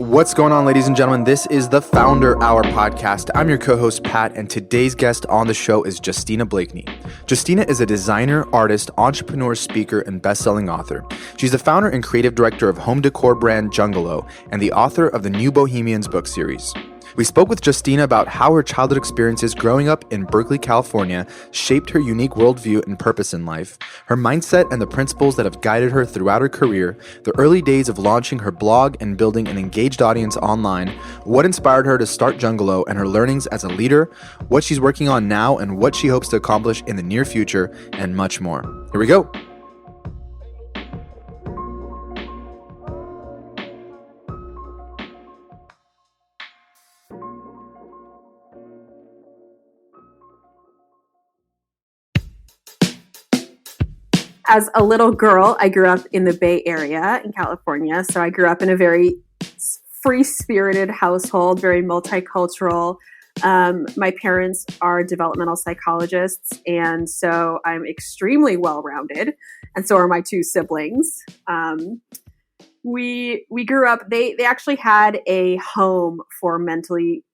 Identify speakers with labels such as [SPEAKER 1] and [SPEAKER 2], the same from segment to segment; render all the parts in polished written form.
[SPEAKER 1] What's going on, ladies and gentlemen? This is the Founder Hour podcast. I'm your co-host, Pat, and today's guest on the show is Justina Blakeney. Justina is a designer, artist, entrepreneur, speaker, and best-selling author. She's the founder and creative director of home decor brand Jungalow and the author of the new Bohemians book series. We spoke with Justina about how her childhood experiences growing up in Berkeley, California shaped her unique worldview and purpose in life, her mindset and the principles that have guided her throughout her career, the early days of launching her blog and building an engaged audience online, what inspired her to start Jungalow and her learnings as a leader, what she's working on now and what she hopes to accomplish in the near future, and much more. Here we go.
[SPEAKER 2] As a little girl, I grew up in the Bay Area in California. So I grew up in a very free-spirited household, very multicultural. My parents are developmental psychologists, and so I'm extremely well-rounded, and so are my two siblings. We grew up, they actually had a home for mentally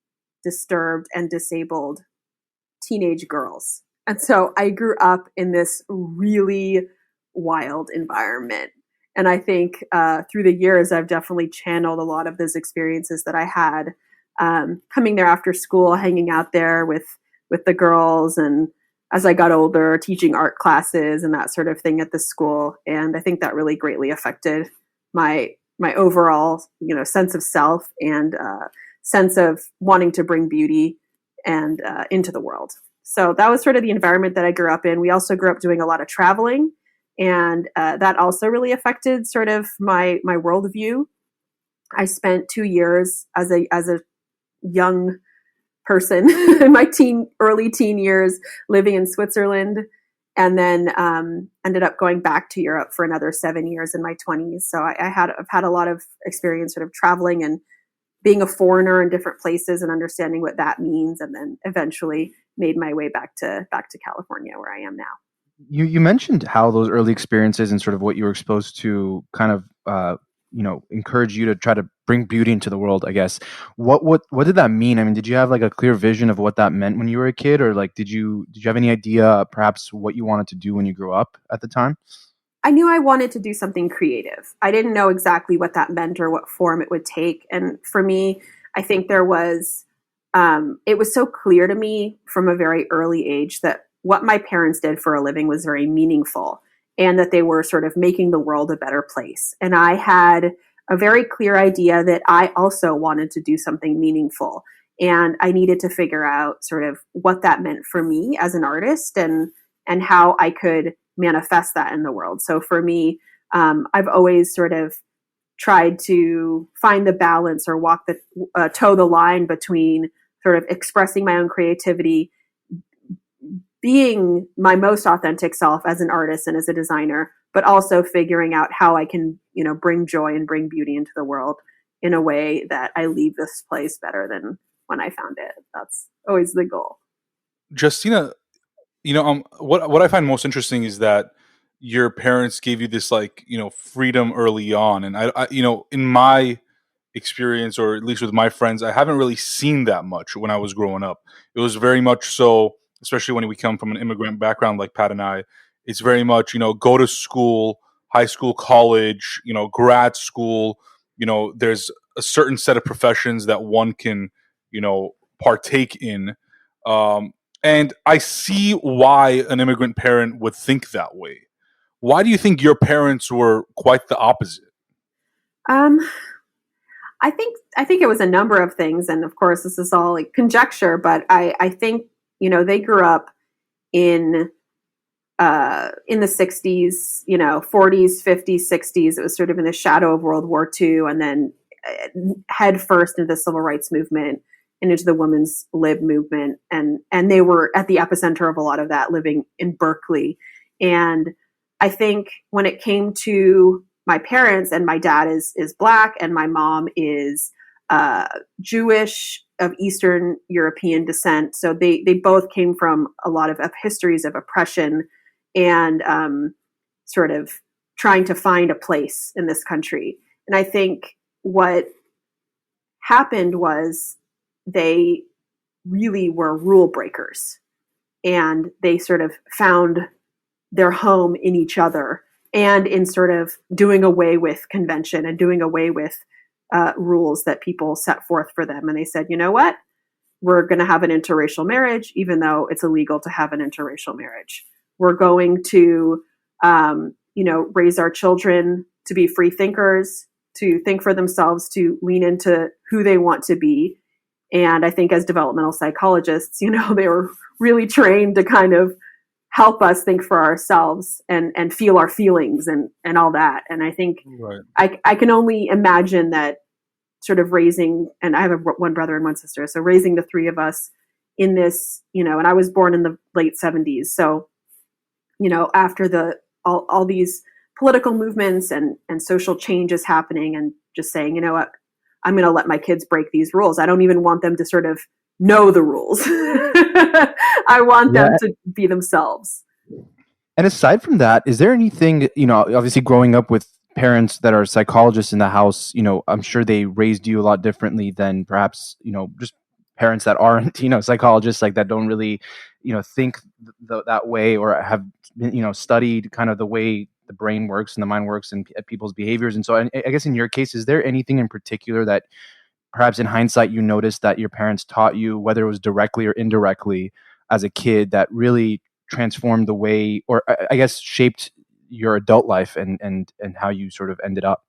[SPEAKER 2] disturbed and disabled teenage girls. And so I grew up in this really wild environment. And I think through the years, I've definitely channeled a lot of those experiences that I had coming there after school, hanging out there with the girls. And as I got older, teaching art classes and that sort of thing at the school. And I think that really greatly affected my overall, sense of self and sense of wanting to bring beauty and into the world. So that was sort of the environment that I grew up in. We also grew up doing a lot of traveling, and that also really affected sort of my worldview. I spent 2 years as a young person in my early teen years living in Switzerland, and then ended up going back to Europe for another 7 years in my 20s. So I've had a lot of experience sort of traveling and being a foreigner in different places and understanding what that means, and then eventually made my way back to California, where I am now.
[SPEAKER 1] You mentioned how those early experiences and sort of what you were exposed to kind of encourage you to try to bring beauty into the world, I guess. What did that mean? I mean, did you have like a clear vision of what that meant when you were a kid, or like did you have any idea perhaps what you wanted to do when you grew up at the time?
[SPEAKER 2] I knew I wanted to do something creative. I didn't know exactly what that meant or what form it would take. And for me, I think there was it was so clear to me from a very early age that what my parents did for a living was very meaningful, and that they were sort of making the world a better place. And I had a very clear idea that I also wanted to do something meaningful. And I needed to figure out sort of what that meant for me as an artist and how I could manifest that in the world. So for me, I've always sort of tried to find the balance or toe the line between sort of expressing my own creativity, being my most authentic self as an artist and as a designer, but also figuring out how I can, bring joy and bring beauty into the world in a way that I leave this place better than when I found it. That's always the goal.
[SPEAKER 3] Justina, what I find most interesting is that your parents gave you this freedom early on, and I in my experience, or at least with my friends, I haven't really seen that much when I was growing up. It was very much so, especially when we come from an immigrant background like Pat and I. It's very much go to school, high school, college, grad school. There's a certain set of professions that one can partake in. And I see why an immigrant parent would think that way. Why do you think your parents were quite the opposite?
[SPEAKER 2] I think it was a number of things, and of course this is all like conjecture, but I think they grew up in the 60s, 40s, 50s, 60s. It was sort of in the shadow of World War II, and then head first into the civil rights movement and into the women's lib movement. And they were at the epicenter of a lot of that, living in Berkeley. And I think when it came to my parents, and my dad is Black and my mom is Jewish of Eastern European descent. So they both came from a lot of histories of oppression and sort of trying to find a place in this country. And I think what happened was they really were rule breakers, and they sort of found their home in each other and in sort of doing away with convention and doing away with rules that people set forth for them. And they said, you know what? We're going to have an interracial marriage, even though it's illegal to have an interracial marriage. We're going to, raise our children to be free thinkers, to think for themselves, to lean into who they want to be. And I think as developmental psychologists, they were really trained to kind of help us think for ourselves and feel our feelings and all that. And I think I can only imagine that sort of raising, and I have one brother and one sister, so raising the three of us in this, and I was born in the late 70s. So, after all these political movements and social changes happening, and just saying, you know what, I'm going to let my kids break these rules. I don't even want them to sort of know the rules. I want them to be themselves.
[SPEAKER 1] And aside from that, is there anything, obviously growing up with parents that are psychologists in the house, I'm sure they raised you a lot differently than perhaps, just parents that aren't, psychologists, like that don't really, think that way, or have, studied kind of the way the brain works and the mind works and people's behaviors. And so I guess in your case, is there anything in particular that perhaps in hindsight you noticed that your parents taught you, whether it was directly or indirectly as a kid, that really transformed the way, or I guess shaped your adult life and how you sort of ended up?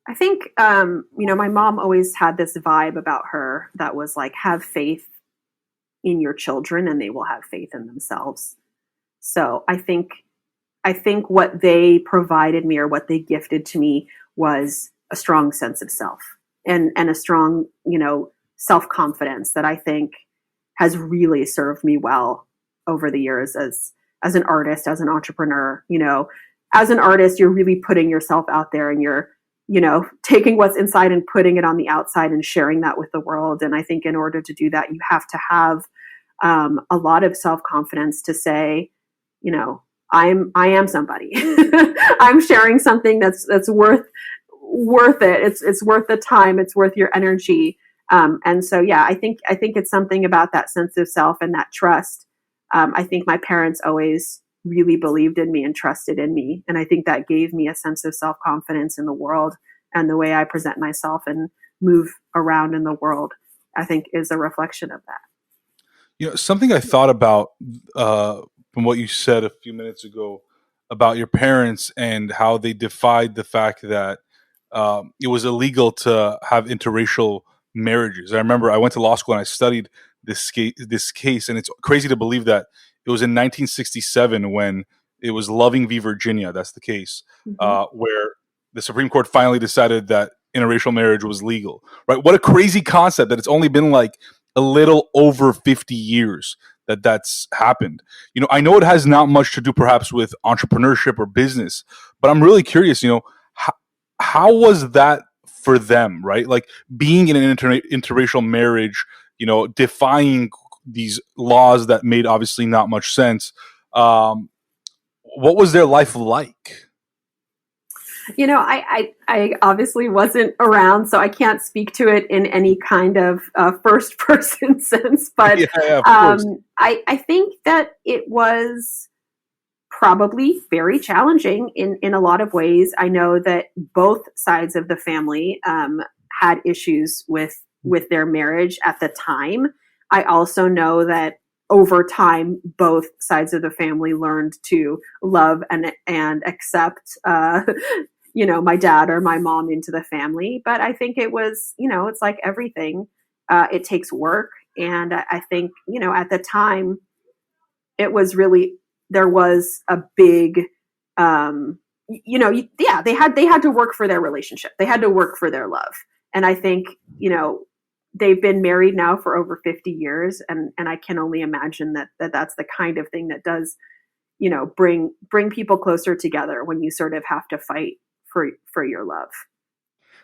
[SPEAKER 2] I think, my mom always had this vibe about her that was like, have faith in your children and they will have faith in themselves. So I think what they provided me, or what they gifted to me, was a strong sense of self and a strong, self-confidence that I think has really served me well over the years as an artist, as an entrepreneur. As an artist, you're really putting yourself out there, and you're, taking what's inside and putting it on the outside and sharing that with the world. And I think in order to do that, you have to have a lot of self-confidence to say, I am somebody. I'm sharing something that's worth it. It's worth the time. It's worth your energy. And so, yeah, I think it's something about that sense of self and that trust. I think my parents always really believed in me and trusted in me. And I think that gave me a sense of self-confidence in the world, and the way I present myself and move around in the world, I think, is a reflection of that.
[SPEAKER 3] Something I thought about from what you said a few minutes ago about your parents and how they defied the fact that it was illegal to have interracial marriages. I remember I went to law school and I studied this case, and it's crazy to believe that it was in 1967 when it was Loving v. Virginia. That's the case, where the Supreme Court finally decided that interracial marriage was legal. Right? What a crazy concept that it's only been like a little over 50 years that's happened. I know it has not much to do perhaps with entrepreneurship or business, but I'm really curious, how was that for them, right? Like being in an interracial marriage, defying these laws that made obviously not much sense. What was their life like?
[SPEAKER 2] I obviously wasn't around, so I can't speak to it in any kind of first person sense. But
[SPEAKER 3] yeah, of course.
[SPEAKER 2] I think that it was probably very challenging in a lot of ways. I know that both sides of the family had issues with their marriage at the time. I also know that over time, both sides of the family learned to love and accept, my dad or my mom into the family. But I think it was, it's like everything. It takes work. And I think, at the time, it was really, there was a big, they had to work for their relationship. They had to work for their love. And I think, they've been married now for over 50 years. And I can only imagine that's the kind of thing that does, bring people closer together when you sort of have to fight for your love.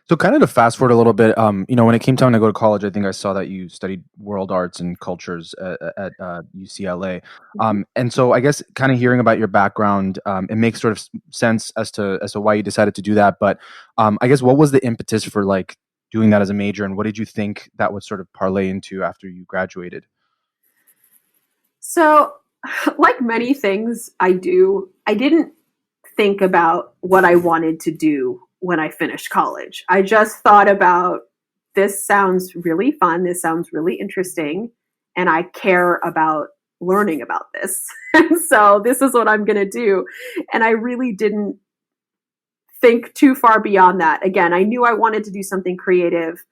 [SPEAKER 1] So kind of to fast forward a little bit, when it came time to go to college, I think I saw that you studied world arts and cultures at UCLA. And so I guess kind of hearing about your background, it makes sort of sense as to why you decided to do that. But I guess what was the impetus for like doing that as a major, and what did you think that would sort of parlay into after you graduated?
[SPEAKER 2] So, like many things I do, I didn't think about what I wanted to do when I finished college. I just thought about, this sounds really fun, this sounds really interesting, and I care about learning about this. And so this is what I'm going to do. And I really didn't think too far beyond that. Again, I knew I wanted to do something creative,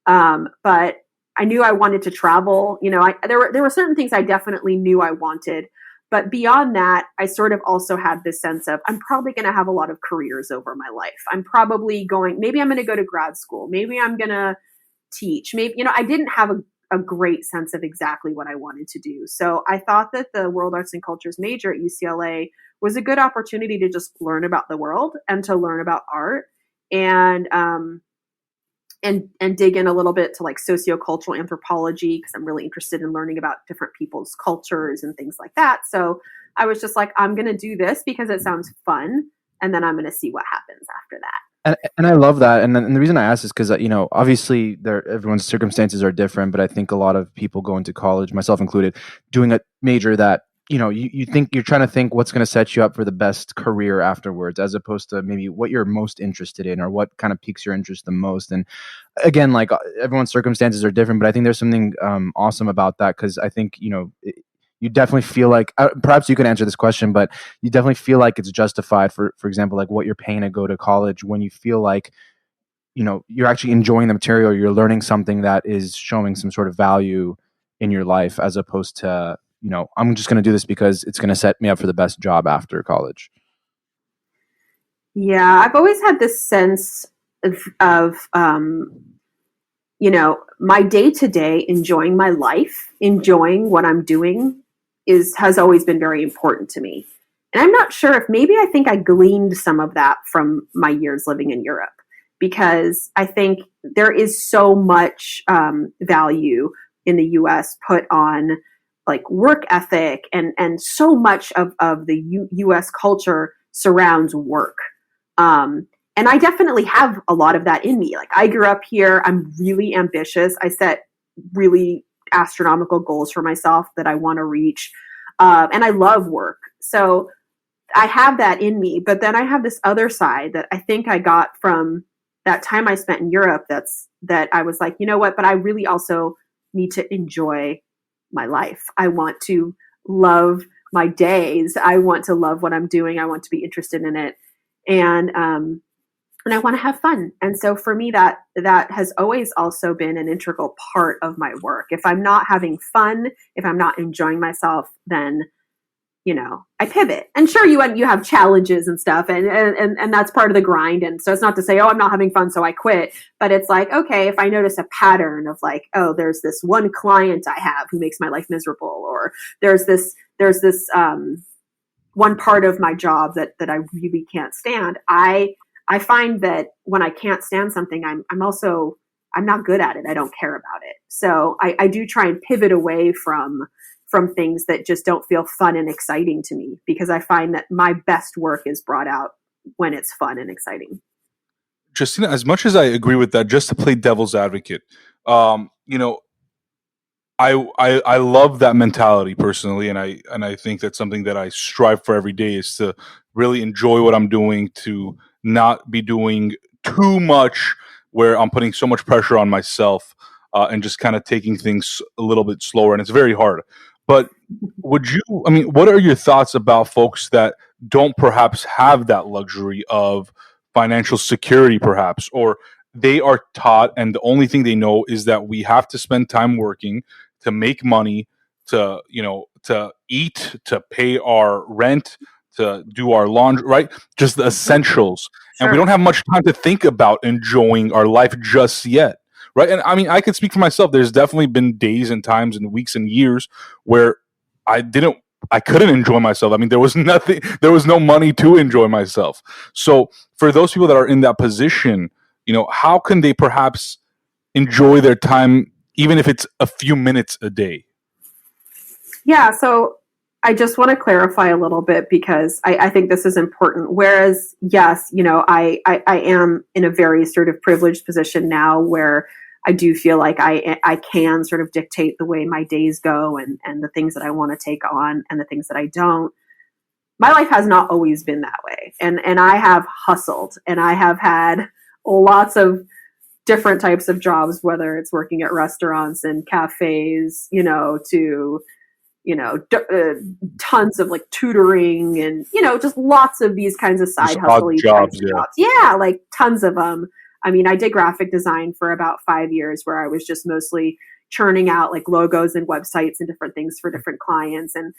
[SPEAKER 2] but I knew I wanted to travel. You know, there were certain things I definitely knew I wanted, but beyond that, I sort of also had this sense of, I'm probably going to have a lot of careers over my life. Maybe I'm going to go to grad school. Maybe I'm going to teach. Maybe, I didn't have a great sense of exactly what I wanted to do. So I thought that the World Arts and Cultures major at UCLA was a good opportunity to just learn about the world and to learn about art, and dig in a little bit to like sociocultural anthropology, because I'm really interested in learning about different people's cultures and things like that. So I was just like, I'm going to do this because it sounds fun, and then I'm going to see what happens after that.
[SPEAKER 1] And I love that. And the reason I ask is because, obviously everyone's circumstances are different, but I think a lot of people go into college, myself included, doing a major that, you think you're trying to think what's going to set you up for the best career afterwards, as opposed to maybe what you're most interested in or what kind of piques your interest the most. And again, like everyone's circumstances are different, but I think there's something awesome about that, because I think, you definitely feel like, perhaps you can answer this question, but you definitely feel like it's justified, for example, like what you're paying to go to college, when you feel like, you're actually enjoying the material, you're learning something that is showing some sort of value in your life, as opposed to, I'm just going to do this because it's going to set me up for the best job after college.
[SPEAKER 2] Yeah, I've always had this sense of my day to day, enjoying my life, enjoying what I'm doing has always been very important to me. And I'm not sure if I think I gleaned some of that from my years living in Europe, because I think there is so much value in the US put on like work ethic, and so much of the US culture surrounds work. And I definitely have a lot of that in me. Like, I grew up here. I'm really ambitious. I set really astronomical goals for myself that I want to reach. And I love work. So I have that in me. But then I have this other side that I think I got from that time I spent in Europe, that I was like, you know what, but I really also need to enjoy my life. I want to love my days. I want to love what I'm doing. I want to be interested in it. And I want to have fun. And so for me, that has always also been an integral part of my work. If I'm not having fun, if I'm not enjoying myself, then, I pivot. And sure, you have challenges and stuff, and that's part of the grind. And so it's not to say, oh, I'm not having fun, so I quit. But it's like, okay, if I notice a pattern of like, oh, there's this one client I have who makes my life miserable, or there's this one part of my job that I really can't stand. I find that when I can't stand something, I'm not good at it. I don't care about it. So I do try and pivot away from things that just don't feel fun and exciting to me, because I find that my best work is brought out when it's fun and exciting.
[SPEAKER 3] Justina, as much as I agree with that, just to play devil's advocate, I love that mentality personally, and I think that's something that I strive for every day, is to really enjoy what I'm doing, to not be doing too much where I'm putting so much pressure on myself, and just kind of taking things a little bit slower. And it's very hard. But what are your thoughts about folks that don't perhaps have that luxury of financial security, perhaps, or they are taught and the only thing they know is that we have to spend time working to make money, to eat, to pay our rent, to do our laundry, right? Just the essentials. Sure. And we don't have much time to think about enjoying our life just yet. Right. And I mean, I could speak for myself. There's definitely been days and times and weeks and years where I couldn't enjoy myself. I mean, there was no money to enjoy myself. So for those people that are in that position, how can they perhaps enjoy their time, even if it's a few minutes a day?
[SPEAKER 2] Yeah. So I just want to clarify a little bit because I think this is important. Whereas, yes, I am in a very sort of privileged position now where I do feel like I can sort of dictate the way my days go and the things that I want to take on and the things that I don't. My life has not always been that way. And I have hustled and I have had lots of different types of jobs, whether it's working at restaurants and cafes, to tons of like tutoring and just lots of these kinds of side hustle jobs. Yeah, like tons of them. I mean, I did graphic design for about 5 years, where I was just mostly churning out like logos and websites and different things for different clients. And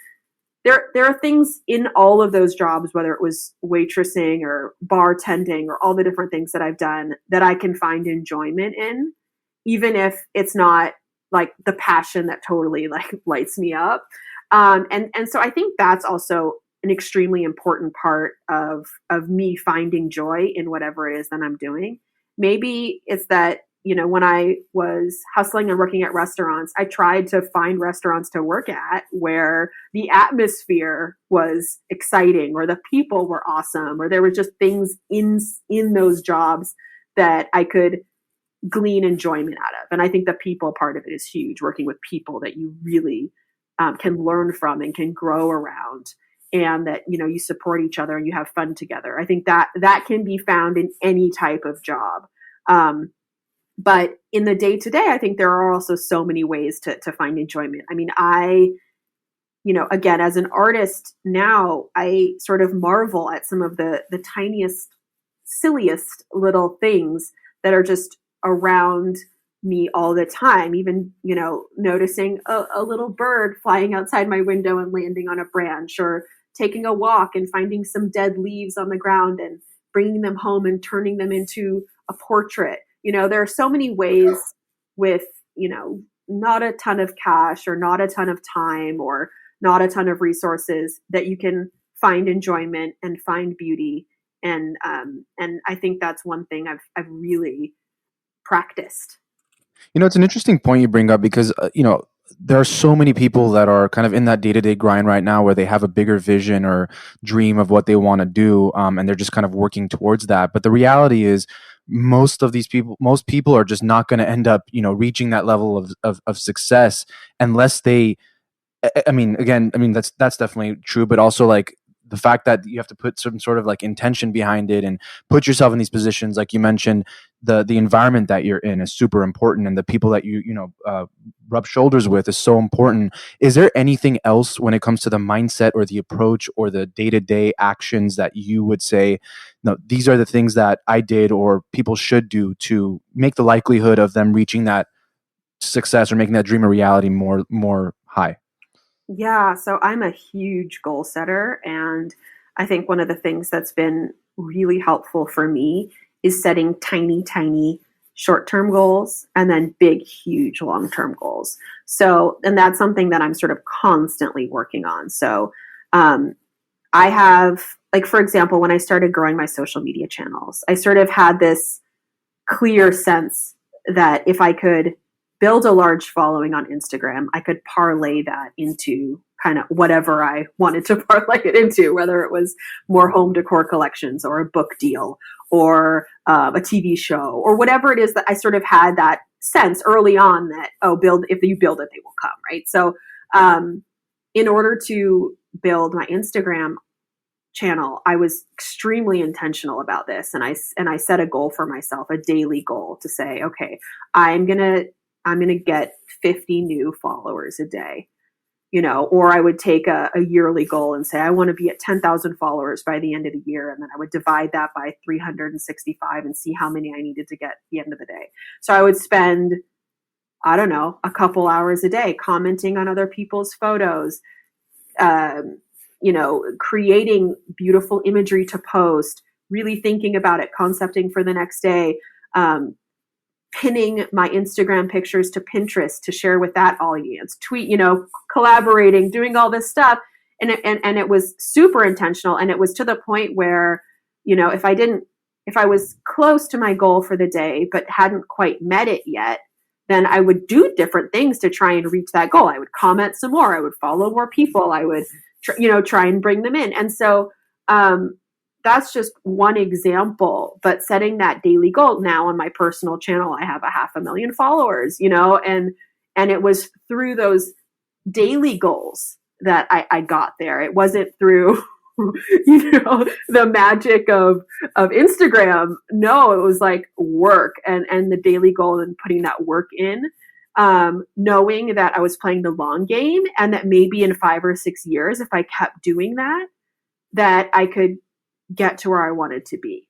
[SPEAKER 2] there are things in all of those jobs, whether it was waitressing or bartending or all the different things that I've done, that I can find enjoyment in, even if it's not like the passion that totally like lights me up. And so I think that's also an extremely important part of me finding joy in whatever it is that I'm doing. Maybe it's that, when I was hustling and working at restaurants, I tried to find restaurants to work at where the atmosphere was exciting or the people were awesome, or there were just things in those jobs that I could glean enjoyment out of. And I think the people part of it is huge, working with people that you really can learn from and can grow around, and that, you support each other and you have fun together. I think that can be found in any type of job. But in the day to day, I think there are also so many ways to find enjoyment. I mean, again, as an artist now, I sort of marvel at some of the tiniest, silliest little things that are just around me all the time. Even, noticing a little bird flying outside my window and landing on a branch, or taking a walk and finding some dead leaves on the ground and bringing them home and turning them into a portrait. There are so many ways with, not a ton of cash or not a ton of time or not a ton of resources that you can find enjoyment and find beauty. And I think that's one thing I've really practiced.
[SPEAKER 1] It's an interesting point you bring up because, there are so many people that are kind of in that day-to-day grind right now where they have a bigger vision or dream of what they want to do, and they're just kind of working towards that. But the reality is most people are just not going to end up, reaching that level of success unless they, that's definitely true, but also like the fact that you have to put some sort of like intention behind it and put yourself in these positions. Like you mentioned, the environment that you're in is super important, and the people that you rub shoulders with is so important. Is there anything else when it comes to the mindset or the approach or the day-to-day actions that you would say, no, these are the things that I did or people should do to make the likelihood of them reaching that success or making that dream a reality more high?
[SPEAKER 2] Yeah, so I'm a huge goal setter, and I think one of the things that's been really helpful for me is setting tiny short-term goals and then big, huge long-term goals. So, and that's something that I'm sort of constantly working on. So, I have, like, for example, when I started growing my social media channels, I sort of had this clear sense that if I could build a large following on Instagram, I could parlay that into kind of whatever I wanted to parlay it into, whether it was more home decor collections or a book deal or a TV show or whatever it is. That I sort of had that sense early on that, if you build it, they will come, right? So in order to build my Instagram channel, I was extremely intentional about this. And I set a goal for myself, a daily goal, to say, okay, I'm going to get 50 new followers a day, or I would take a yearly goal and say, I want to be at 10,000 followers by the end of the year. And then I would divide that by 365 and see how many I needed to get at the end of the day. So I would spend, I don't know, a couple hours a day commenting on other people's photos, creating beautiful imagery to post, really thinking about it, concepting for the next day, pinning my Instagram pictures to Pinterest to share with that audience, tweet, collaborating, doing all this stuff. And it was super intentional. And it was to the point where, if I was close to my goal for the day, but hadn't quite met it yet, then I would do different things to try and reach that goal. I would comment some more. I would follow more people. I would try and bring them in. And so that's just one example, but setting that daily goal. Now on my personal channel, I have 500,000 followers, and it was through those daily goals that I got there. It wasn't through, the magic of Instagram. No, it was like work and the daily goal and putting that work in, knowing that I was playing the long game and that maybe in 5 or 6 years, if I kept doing that I could get to where I wanted to be.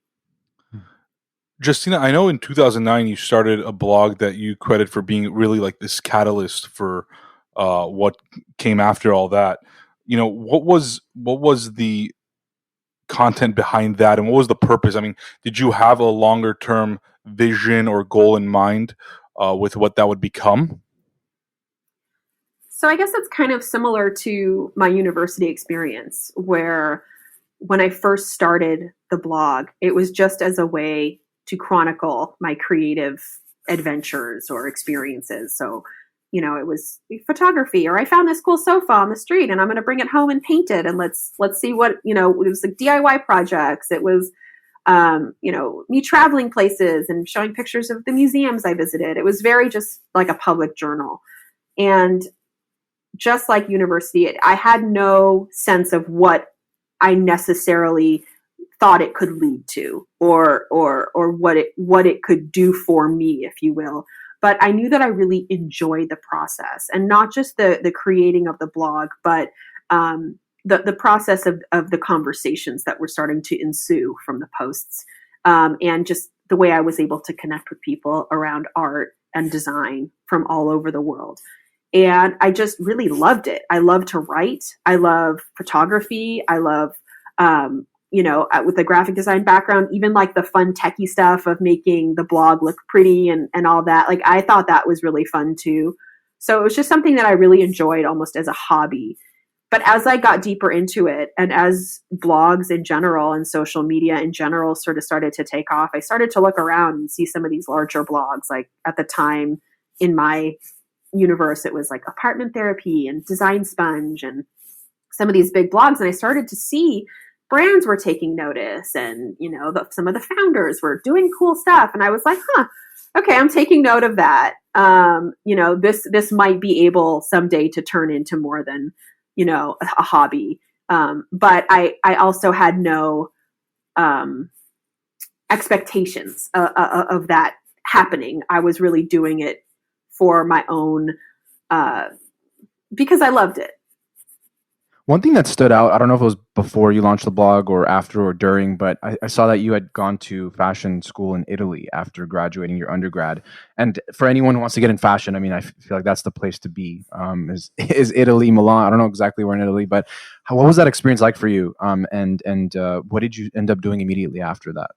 [SPEAKER 3] Justina, I know in 2009 you started a blog that you credit for being really like this catalyst for what came after all that. What was the content behind that, and what was the purpose? I mean, did you have a longer term vision or goal in mind with what that would become?
[SPEAKER 2] So I guess it's kind of similar to my university experience, where when I first started the blog, it was just as a way to chronicle my creative adventures or experiences. So, it was photography, or I found this cool sofa on the street and I'm going to bring it home and paint it. And let's see what, it was like DIY projects. It was, me traveling places and showing pictures of the museums I visited. It was very just like a public journal. And just like university, I had no sense of what I necessarily thought it could lead to, or what it could do for me, if you will. But I knew that I really enjoyed the process, and not just the creating of the blog, but the process of the conversations that were starting to ensue from the posts, and just the way I was able to connect with people around art and design from all over the world. And I just really loved it. I love to write. I love photography. I love, with the graphic design background, even like the fun techie stuff of making the blog look pretty and all that. Like, I thought that was really fun too. So it was just something that I really enjoyed almost as a hobby. But as I got deeper into it, and as blogs in general and social media in general sort of started to take off, I started to look around and see some of these larger blogs. Like at the time in my universe, it was like Apartment Therapy and Design Sponge and some of these big blogs. And I started to see brands were taking notice, and some of the founders were doing cool stuff. And I was like, okay, I'm taking note of that. This might be able someday to turn into more than a hobby. But I also had no expectations of that happening. I was really doing it for my own, because I loved it.
[SPEAKER 1] One thing that stood out, I don't know if it was before you launched the blog or after or during, but I saw that you had gone to fashion school in Italy after graduating your undergrad. And for anyone who wants to get in fashion, I mean, I feel like that's the place to be, is Italy, Milan. I don't know exactly where in Italy, but what was that experience like for you? And what did you end up doing immediately after that?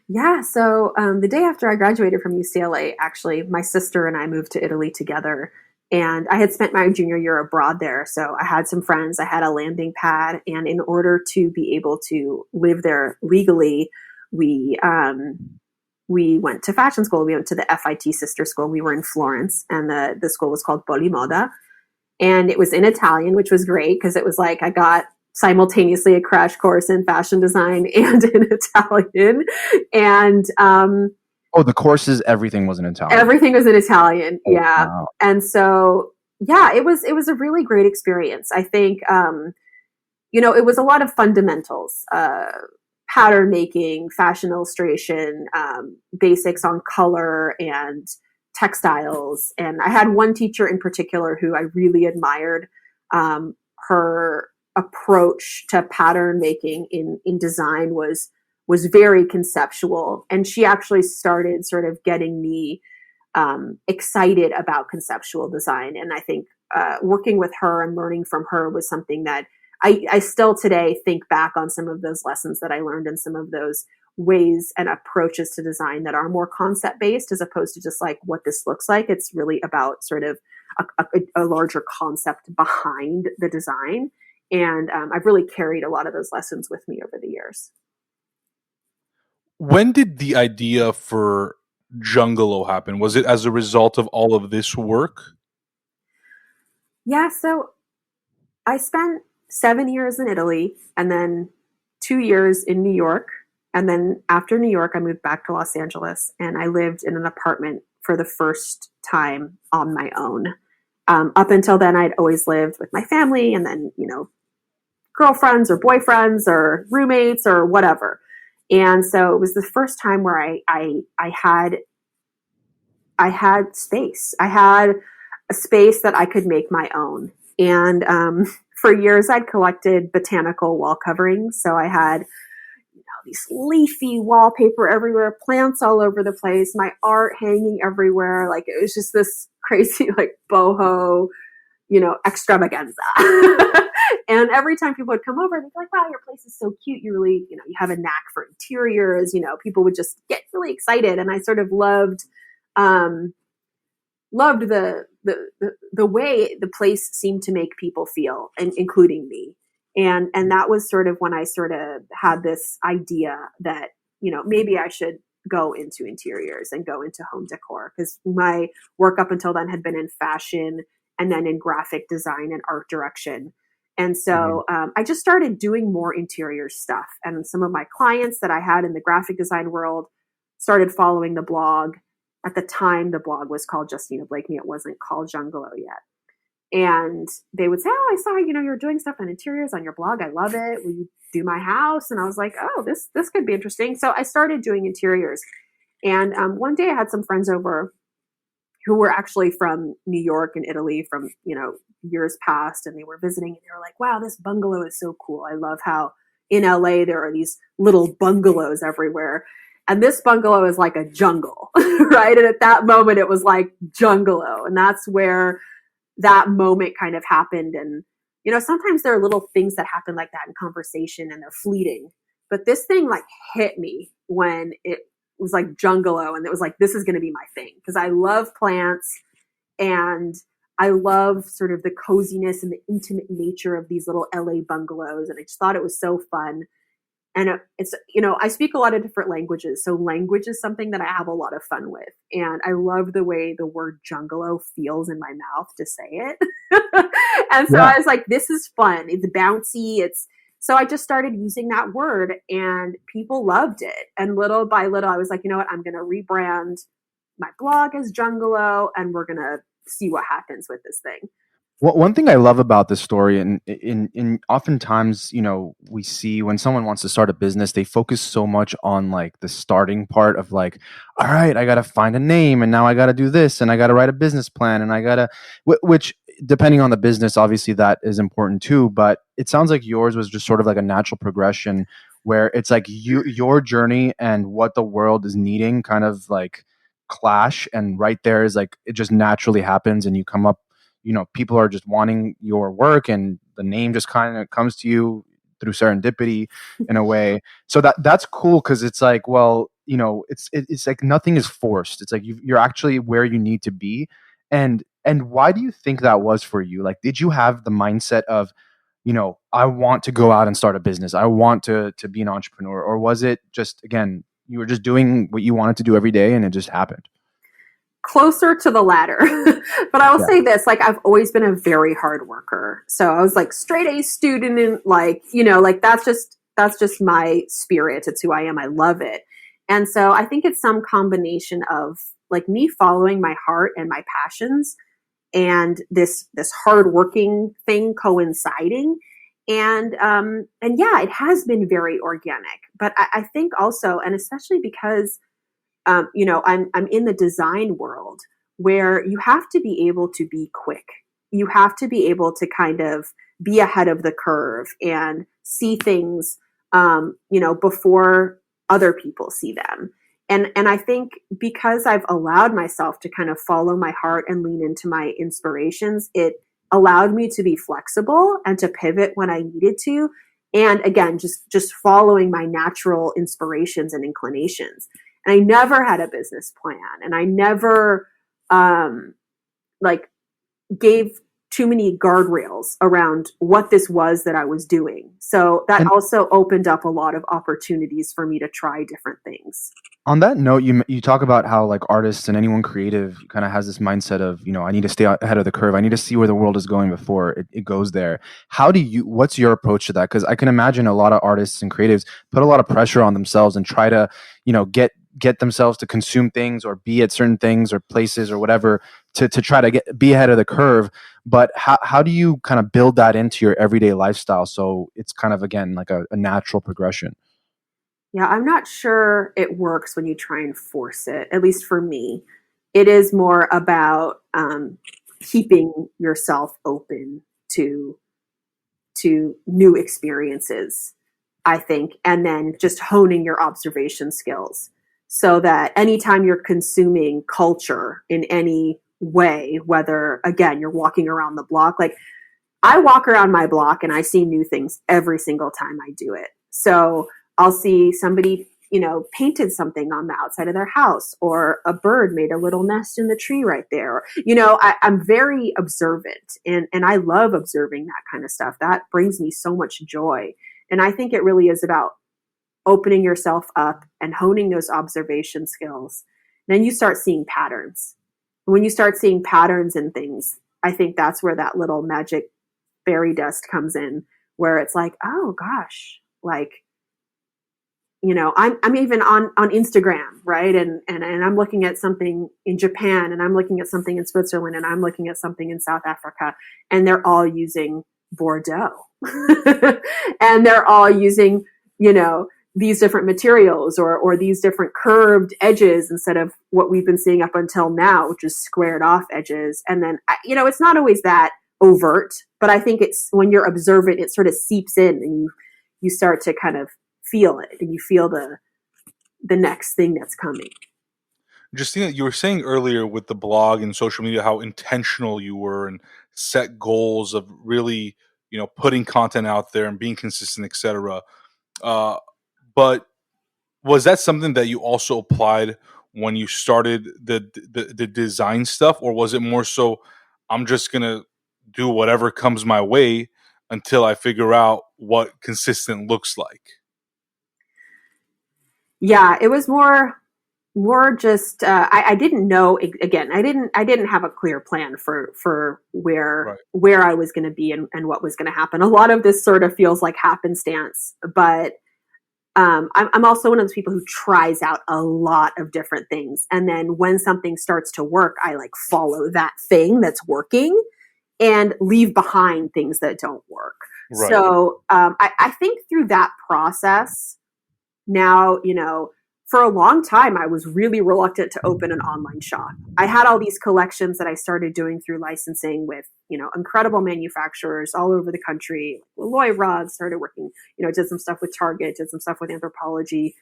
[SPEAKER 2] Yeah, so the day after I graduated from UCLA, actually, my sister and I moved to Italy together. And I had spent my junior year abroad there. So I had some friends, I had a landing pad. And in order to be able to live there legally, we went to fashion school. We went to the FIT sister school. We were in Florence, and the school was called Polimoda. And it was in Italian, which was great because it was like I got simultaneously a crash course in fashion design and in Italian. And
[SPEAKER 1] the courses, everything was in Italian.
[SPEAKER 2] Everything was in Italian.
[SPEAKER 1] Oh,
[SPEAKER 2] yeah.
[SPEAKER 1] wow.
[SPEAKER 2] And so, yeah, it was a really great experience. I think, it was a lot of fundamentals, pattern making, fashion illustration, basics on color and textiles. And I had one teacher in particular who I really admired. Her approach to pattern making in design was very conceptual. And she actually started sort of getting me excited about conceptual design. And I think working with her and learning from her was something that I still today think back on some of those lessons that I learned and some of those ways and approaches to design that are more concept based as opposed to just like what this looks like. It's really about sort of a larger concept behind the design. And I've really carried a lot of those lessons with me over the years.
[SPEAKER 3] When did the idea for Jungalow happen? Was it as a result of all of this work?
[SPEAKER 2] Yeah, so I spent 7 years in Italy, and then 2 years in New York. And then after New York, I moved back to Los Angeles, and I lived in an apartment for the first time on my own. Up until then, I'd always lived with my family, and then, girlfriends or boyfriends or roommates or whatever. And so it was the first time where I had space. I had a space that I could make my own. And for years, I'd collected botanical wall coverings. So I had these leafy wallpaper everywhere, plants all over the place, my art hanging everywhere. Like, it was just this crazy, like, boho, extravaganza. And every time people would come over, they'd be like, wow, your place is so cute. You really, you have a knack for interiors. People would just get really excited. And I sort of loved the way the place seemed to make people feel, and including me. And that was sort of when I sort of had this idea that, maybe I should go into interiors and go into home decor, because my work up until then had been in fashion and then in graphic design and art direction. And so I just started doing more interior stuff. And some of my clients that I had in the graphic design world started following the blog. At the time, the blog was called Justina Blakeney. It wasn't called Jungalow yet. And they would say, oh, I saw, you're doing stuff on interiors on your blog. I love it. Will you do my house? And I was like, oh, this could be interesting. So I started doing interiors. And one day I had some friends over who were actually from New York and Italy from, years past. And they were visiting, and they were like, wow, this bungalow is so cool. I love how in LA there are these little bungalows everywhere. And this bungalow is like a jungle, right? And at that moment, it was like Jungalow. And that's where that moment kind of happened. And, sometimes there are little things that happen like that in conversation, and they're fleeting. But this thing like hit me when it was like Jungalow, and it was like, this is going to be my thing, because I love plants, and I love sort of the coziness and the intimate nature of these little LA bungalows. And I just thought it was so fun. And it's, I speak a lot of different languages. So language is something that I have a lot of fun with. And I love the way the word Jungalow feels in my mouth to say it. And so I was like, this is fun. It's bouncy. So I just started using that word, and people loved it. And little by little, I was like, you know what? I'm going to rebrand my blog as Jungalow, and we're going to see what happens with this thing.
[SPEAKER 1] Well, one thing I love about this story, and in oftentimes, we see when someone wants to start a business, they focus so much on like the starting part of like, all right, I got to find a name, and now I got to do this, and I got to write a business plan, and I got to, which depending on the business, obviously that is important too. But it sounds like yours was just sort of like a natural progression, where it's like your journey and what the world is needing kind of like clash, and right there is like it just naturally happens, and you come up. People are just wanting your work, and the name just kind of comes to you through serendipity in a way. So that's cool, because it's like, well, it's like nothing is forced. It's like you're actually where you need to be. And why do you think that was for you? Like, did you have the mindset of, I want to go out and start a business, I want to be an entrepreneur, or was it just, again, you were just doing what you wanted to do every day and it just happened?
[SPEAKER 2] Closer to the latter. But I will say this, like, I've always been a very hard worker. So I was like straight A student, and like, like that's just my spirit. It's who I am. I love it. And so I think it's some combination of like me following my heart and my passions, and this hardworking thing coinciding. And yeah, it has been very organic. But I think also, and especially because I'm in the design world, where you have to be able to be quick. You have to be able to kind of be ahead of the curve and see things, before other people see them. And I think because I've allowed myself to kind of follow my heart and lean into my inspirations, it allowed me to be flexible and to pivot when I needed to. And again, just following my natural inspirations and inclinations. And I never had a business plan, and I never gave too many guardrails around what this was that I was doing. So that also opened up a lot of opportunities for me to try different things.
[SPEAKER 1] On that note, you talk about how like artists and anyone creative kind of has this mindset of, I need to stay ahead of the curve. I need to see where the world is going before it goes there. What's your approach to that? Because I can imagine a lot of artists and creatives put a lot of pressure on themselves and try to, get themselves to consume things or be at certain things or places or whatever to try to be ahead of the curve. But how do you kind of build that into your everyday lifestyle so it's kind of, again, like a natural progression?
[SPEAKER 2] Yeah, I'm not sure it works when you try and force it, at least for me. It is more about keeping yourself open to new experiences, I think, and then just honing your observation skills so that anytime you're consuming culture in any way, whether, again, you're walking around the block, like I walk around my block and I see new things every single time I do it. So I'll see somebody, painted something on the outside of their house, or a bird made a little nest in the tree right there. I'm very observant, and I love observing that kind of stuff. That brings me so much joy. And I think it really is about opening yourself up and honing those observation skills. Then you start seeing patterns. When you start seeing patterns in things, I think that's where that little magic fairy dust comes in, where it's like, oh gosh, like, I'm even on Instagram, right? And I'm looking at something in Japan, and I'm looking at something in Switzerland, and I'm looking at something in South Africa, and they're all using Bordeaux. And they're all using, these different materials or these different curved edges instead of what we've been seeing up until now, which is squared off edges. And then, it's not always that overt, but I think it's when you're observant, it sort of seeps in, and you start to kind of feel it, and you feel the next thing that's coming.
[SPEAKER 3] Justina, you were saying earlier with the blog and social media how intentional you were and set goals of really, putting content out there and being consistent, etc. But was that something that you also applied when you started the design stuff, or was it more so I'm just gonna do whatever comes my way until I figure out what consistent looks like?
[SPEAKER 2] Yeah, it was more just I didn't know. Again, I didn't have a clear plan for
[SPEAKER 3] Right.
[SPEAKER 2] where I was going to be and what was going to happen. A lot of this sort of feels like happenstance, but I'm also one of those people who tries out a lot of different things, and then when something starts to work, I like follow that thing that's working and leave behind things that don't work.
[SPEAKER 3] Right.
[SPEAKER 2] So I think through that process now, for a long time, I was really reluctant to open an online shop. I had all these collections that I started doing through licensing with, incredible manufacturers all over the country. Lloyd Roth started working, did some stuff with Target, did some stuff with Anthropologie,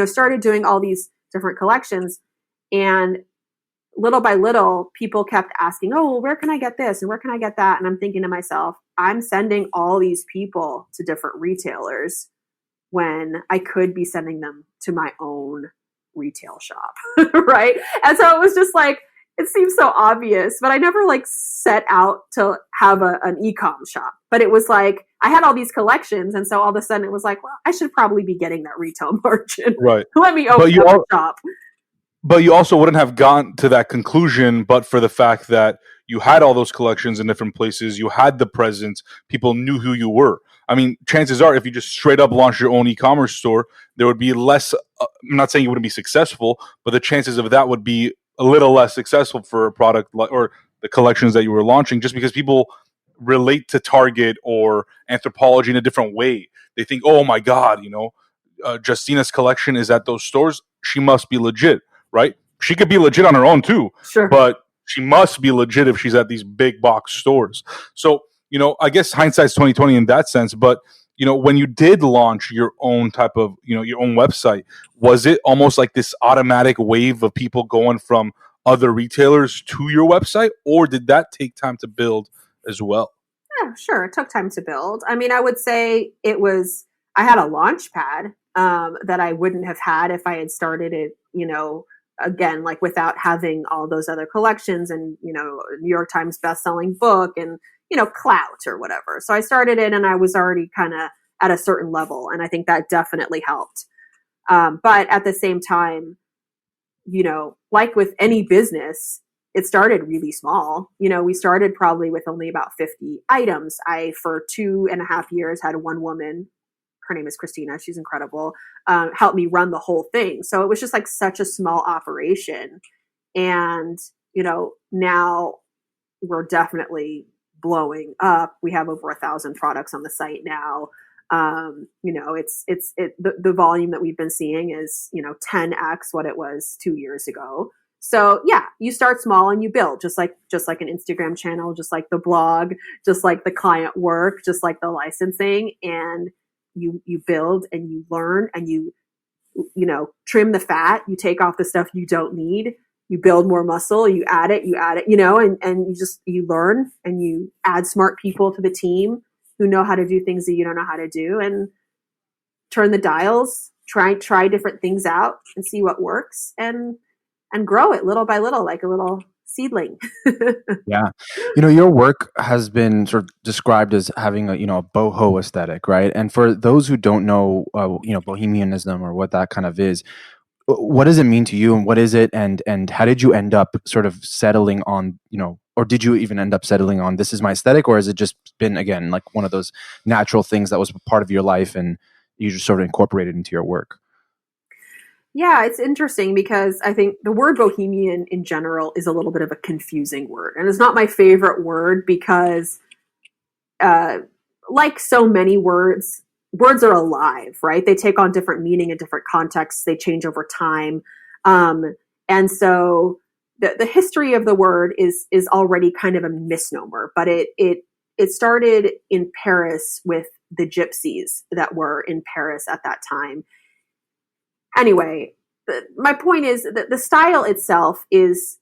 [SPEAKER 2] started doing all these different collections. And little by little, people kept asking, oh, well, where can I get this? And where can I get that? And I'm thinking to myself, I'm sending all these people to different retailers when I could be sending them to my own retail shop, right? And so it was just like, it seems so obvious, but I never like set out to have an e-com shop. But it was like, I had all these collections, and so all of a sudden it was like, well, I should probably be getting that retail margin.
[SPEAKER 3] Right.
[SPEAKER 2] Let me open up a shop.
[SPEAKER 3] But you also wouldn't have gotten to that conclusion but for the fact that you had all those collections in different places, you had the presence, people knew who you were. I mean, chances are if you just straight up launched your own e-commerce store, there would be less, I'm not saying you wouldn't be successful, but the chances of that would be a little less successful for a product or the collections that you were launching, just because people relate to Target or Anthropologie in a different way. They think, oh my God, Justina's collection is at those stores. She must be legit. Right? She could be legit on her own too,
[SPEAKER 2] sure,
[SPEAKER 3] but she must be legit if she's at these big box stores. So, I guess hindsight's 2020 in that sense. But when you did launch your own type of, your own website, was it almost like this automatic wave of people going from other retailers to your website, or did that take time to build as well?
[SPEAKER 2] Yeah, sure. It took time to build. I mean, I would say I had a launch pad that I wouldn't have had if I had started it, again, like without having all those other collections and, New York Times best-selling book and, clout or whatever. So I started it and I was already kind of at a certain level. And I think that definitely helped. But at the same time, like with any business, it started really small. We started probably with only about 50 items. For 2.5 years, had one woman, her name is Christina, she's incredible, help me run the whole thing. So it was just like such a small operation. And, now we're definitely blowing up. We have over 1,000 products on the site now. The volume that we've been seeing is, 10x what it was 2 years ago. So yeah, you start small and you build just like an Instagram channel, just like the blog, just like the client work, just like the licensing, and you build and you learn and you trim the fat, you take off the stuff you don't need, you build more muscle, you add it, and you learn and you add smart people to the team who know how to do things that you don't know how to do, and turn the dials, try different things out and see what works, and grow it little by little, like a little seedling.
[SPEAKER 1] Yeah. Your work has been sort of described as having a boho aesthetic, right? And for those who don't know, bohemianism or what that kind of is, what does it mean to you and what is it? And how did you end up sort of settling on, or did you even end up settling on this is my aesthetic, or has it just been, again, like one of those natural things that was part of your life and you just sort of incorporated into your work?
[SPEAKER 2] Yeah, it's interesting because I think the word bohemian in general is a little bit of a confusing word. And it's not my favorite word because, like so many words are alive, right? They take on different meaning in different contexts. They change over time. And so the history of the word is already kind of a misnomer, but it started in Paris with the gypsies that were in Paris at that time. Anyway, my point is that the style itself it's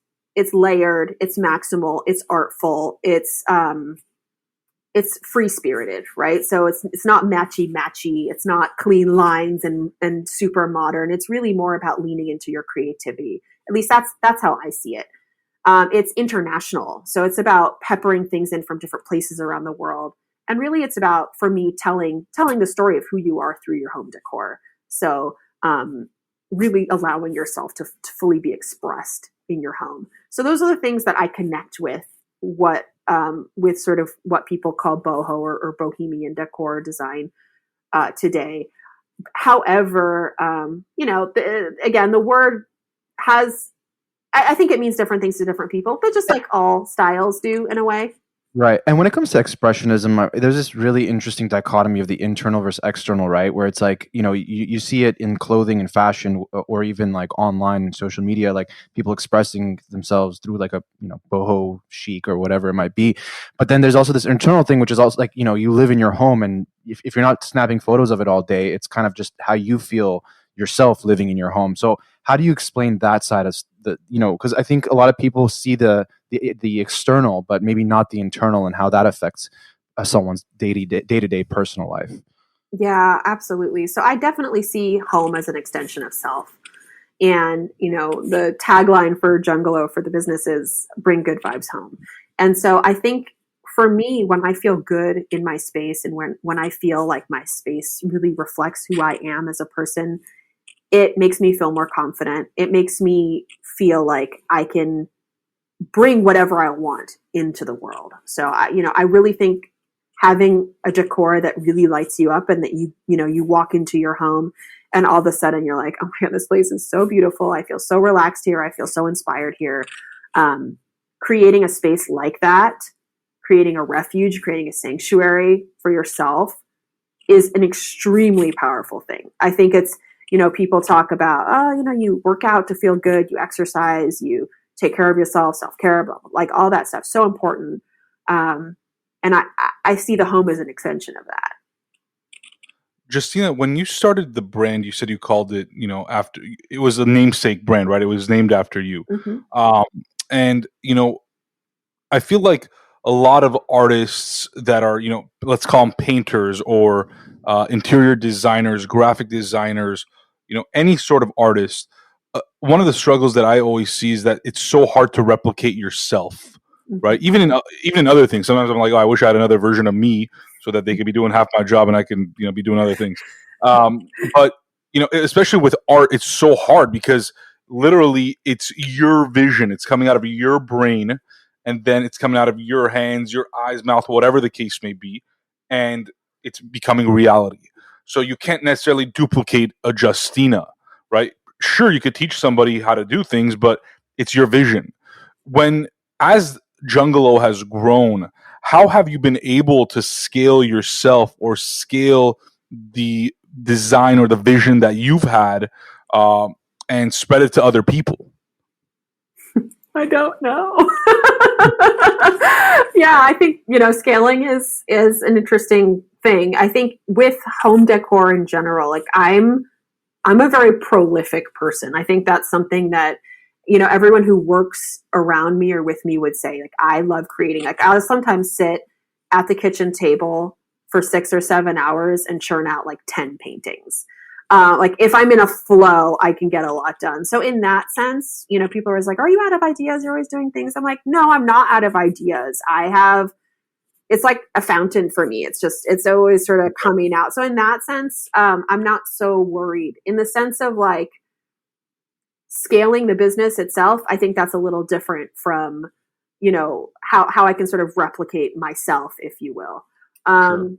[SPEAKER 2] layered, it's maximal, it's artful, it's free spirited, right? So it's not matchy, it's not clean lines and super modern. It's really more about leaning into your creativity. At least that's how I see it. It's international, so it's about peppering things in from different places around the world, and really it's about, for me, telling the story of who you are through your home decor. So really allowing yourself to fully be expressed in your home. So those are the things that I connect with sort of what people call boho or bohemian decor design today. However, again, the word has, I think it means different things to different people, but just like all styles do in a way.
[SPEAKER 1] Right. And when it comes to expressionism, there's this really interesting dichotomy of the internal versus external, right? Where it's like, you see it in clothing and fashion, or even like online and social media, like people expressing themselves through like a, boho chic or whatever it might be. But then there's also this internal thing, which is also like, you live in your home, and if you're not snapping photos of it all day, it's kind of just how you feel yourself living in your home. So how do you explain that side of the, because I think a lot of people see the external, but maybe not the internal, and how that affects someone's day-to-day personal life.
[SPEAKER 2] Yeah, absolutely. So I definitely see home as an extension of self. And, the tagline for Jungalow for the business is bring good vibes home. And so I think for me, when I feel good in my space, and when I feel like my space really reflects who I am as a person, it makes me feel more confident. It makes me feel like I can bring whatever I want into the world. So I really think having a decor that really lights you up, and that you walk into your home and all of a sudden you're like, oh my God, this place is so beautiful. I feel so relaxed here. I feel so inspired here. Creating a space like that, creating a refuge, creating a sanctuary for yourself is an extremely powerful thing. I think it's, people talk about, you work out to feel good, you exercise, you take care of yourself, self-care, blah, blah, like all that stuff. So important. And I see the home as an extension of that.
[SPEAKER 3] Justina, when you started the brand, you said you called it, after, it was a namesake brand, right? It was named after you.
[SPEAKER 2] Mm-hmm.
[SPEAKER 3] And, I feel like a lot of artists that are, let's call them painters or interior designers, graphic designers, any sort of artist, one of the struggles that I always see is that it's so hard to replicate yourself, right? Even in other things. Sometimes I'm like, oh, I wish I had another version of me so that they could be doing half my job and I can, be doing other things. But especially with art, it's so hard because literally it's your vision. It's coming out of your brain, and then it's coming out of your hands, your eyes, mouth, whatever the case may be, and it's becoming reality. So you can't necessarily duplicate a Justina, right? Sure, you could teach somebody how to do things, but it's your vision. As Jungalow has grown, how have you been able to scale yourself or scale the design or the vision that you've had and spread it to other people?
[SPEAKER 2] I don't know. Yeah, I think, scaling is an interesting thing. I think with home decor in general, like I'm a very prolific person. I think that's something that, everyone who works around me or with me would say, like, I love creating. Like, I'll sometimes sit at the kitchen table for 6 or 7 hours and churn out like 10 paintings. Like if I'm in a flow, I can get a lot done. So in that sense, people are always like, are you out of ideas? You're always doing things. I'm like, no, I'm not out of ideas. It's like a fountain for me. It's always sort of coming out. So in that sense, I'm not so worried. In the sense of like scaling the business itself, I think that's a little different from, how I can sort of replicate myself, if you will.
[SPEAKER 3] Sure.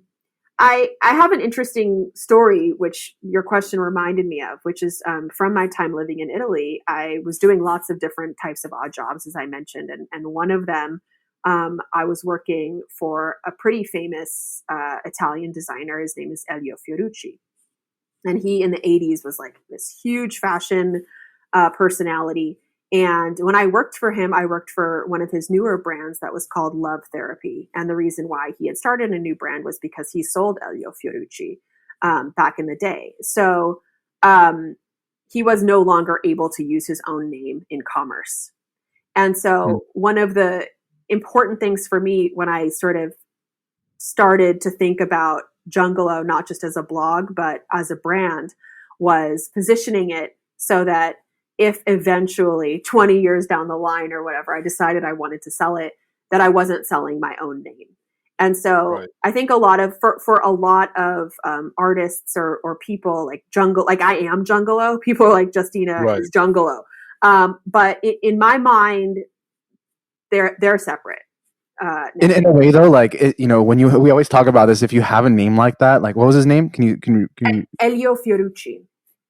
[SPEAKER 2] I have an interesting story, which your question reminded me of, which is from my time living in Italy. I was doing lots of different types of odd jobs, as I mentioned. And one of them, I was working for a pretty famous Italian designer. His name is Elio Fiorucci. And he, in the 80s, was like this huge fashion personality. And when I worked for him, I worked for one of his newer brands that was called Love Therapy. And the reason why he had started a new brand was because he sold Elio Fiorucci back in the day. So he was no longer able to use his own name in commerce. And so one of the important things for me when I sort of started to think about Jungalow, not just as a blog, but as a brand, was positioning it so that if eventually 20 years down the line or whatever, I decided I wanted to sell it, that I wasn't selling my own name. And so I think for a lot of artists or people like I am Jungalow, people are like Justina is Jungalow. But in my mind, they're separate.
[SPEAKER 1] In a way though, like we always talk about this, if you have a name like that, like what was his name? Can you
[SPEAKER 2] Elio Fiorucci.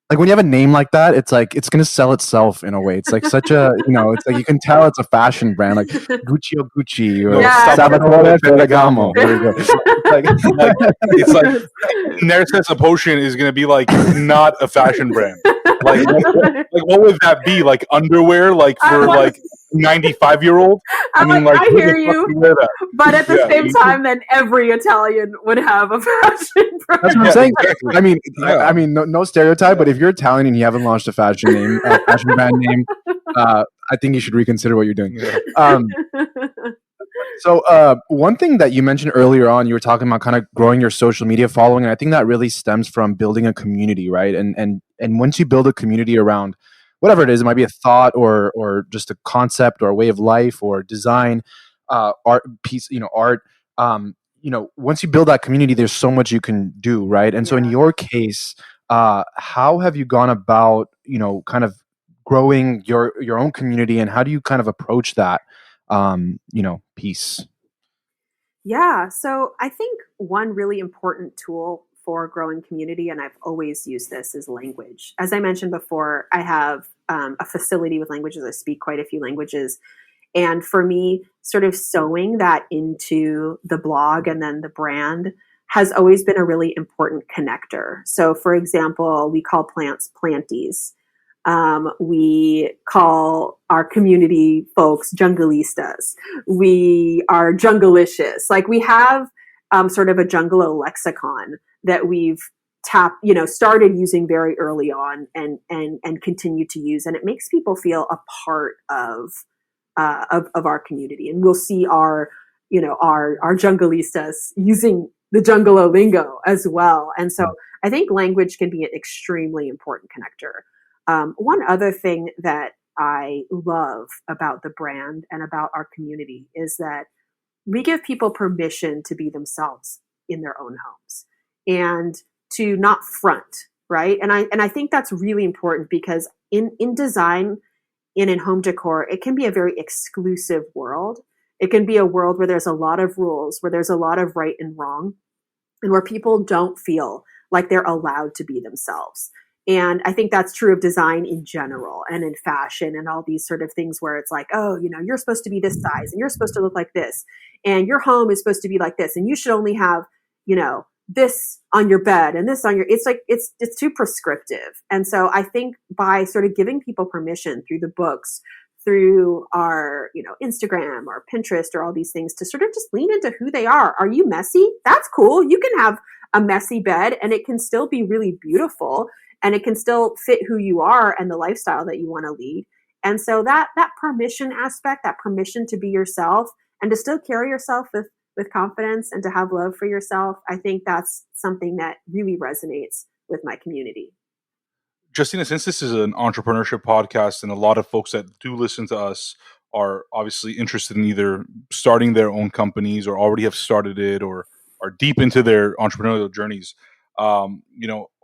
[SPEAKER 1] Like when you have a name like that, it's like it's gonna sell itself in a way. It's like such a it's like you can tell it's a fashion brand, like Gucci or Gucci or Salvatore Ferragamo. There we go.
[SPEAKER 3] It's like Narcissus Potion is gonna be like not a fashion brand. Like what would that be? Like underwear, like for like 95-year-old?
[SPEAKER 2] I hear you, but at the same time, then every Italian would have a fashion brand.
[SPEAKER 1] That's what I'm saying. I mean, no stereotype, but if you're Italian and you haven't launched a fashion brand name, I think you should reconsider what you're doing. So one thing that you mentioned earlier on, you were talking about kind of growing your social media following, and I think that really stems from building a community, right? And once you build a community around whatever it is, it might be a thought or just a concept or a way of life or design, art piece, art. Once you build that community, there's so much you can do, right? And so in your case, how have you gone about, kind of growing your own community, and how do you kind of approach that, piece?
[SPEAKER 2] Yeah. So I think one really important tool for growing community, and I've always used this, is language. As I mentioned before, I have a facility with languages. I speak quite a few languages. And for me, sort of sewing that into the blog and then the brand has always been a really important connector. So for example, we call plants planties. We call our community folks jungalistas. We are jungalicious. Like we have sort of a Jungalow lexicon that we've started using very early on and continue to use. And it makes people feel a part of our community. And we'll see our jungalistas using the Jungalow lingo as well. And so I think language can be an extremely important connector. One other thing that I love about the brand and about our community is that we give people permission to be themselves in their own homes and to not front, right? And I think that's really important because in design and in home decor, it can be a very exclusive world. It can be a world where there's a lot of rules, where there's a lot of right and wrong, and where people don't feel like they're allowed to be themselves. And I think that's true of design in general and in fashion and all these sort of things where it's like, oh, you're supposed to be this size and you're supposed to look like this and your home is supposed to be like this and you should only have, this on your bed and this on your, it's like, it's too prescriptive. And so I think by sort of giving people permission through the books, through our, Instagram or Pinterest or all these things to sort of just lean into who they are. Are you messy? That's cool. You can have a messy bed and it can still be really beautiful and it can still fit who you are and the lifestyle that you want to lead. And so that permission aspect, that permission to be yourself and to still carry yourself with confidence and to have love for yourself, I think that's something that really resonates with my community.
[SPEAKER 3] Justina, since this is an entrepreneurship podcast and a lot of folks that do listen to us are obviously interested in either starting their own companies or already have started it or are deep into their entrepreneurial journeys,